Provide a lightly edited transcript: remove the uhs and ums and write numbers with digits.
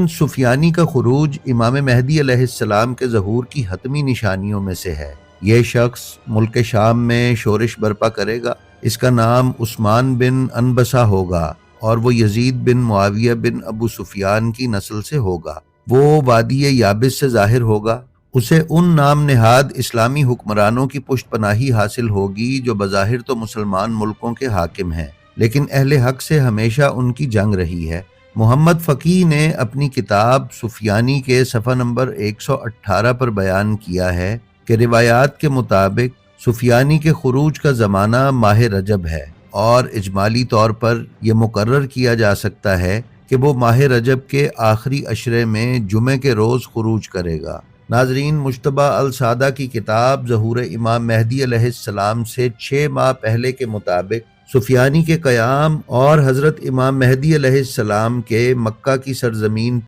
سفیانی کا خروج امام مہدی علیہ السلام کے ظہور کی حتمی نشانیوں میں سے ہے۔ یہ شخص ملک شام میں شورش برپا کرے گا۔ اس کا نام عثمان بن انبسہ ہوگا اور وہ یزید بن معاویہ بن ابو سفیان کی نسل سے ہوگا۔ وہ وادی یابس سے ظاہر ہوگا۔ اسے ان نام نہاد اسلامی حکمرانوں کی پشت پناہی حاصل ہوگی جو بظاہر تو مسلمان ملکوں کے حاکم ہیں، لیکن اہل حق سے ہمیشہ ان کی جنگ رہی ہے۔ محمد فقیہ نے اپنی کتاب سفیانی کے صفحہ نمبر 118 پر بیان کیا ہے کہ روایات کے مطابق سفیانی کے خروج کا زمانہ ماہ رجب ہے، اور اجمالی طور پر یہ مقرر کیا جا سکتا ہے کہ وہ ماہ رجب کے آخری عشرے میں جمعے کے روز خروج کرے گا۔ ناظرین، مجتبیٰ السادہ کی کتاب ظہور امام مہدی علیہ السلام سے 6 ماہ پہلے کے مطابق سفیانی کے قیام اور حضرت امام مہدی علیہ السلام کے مکہ کی سرزمین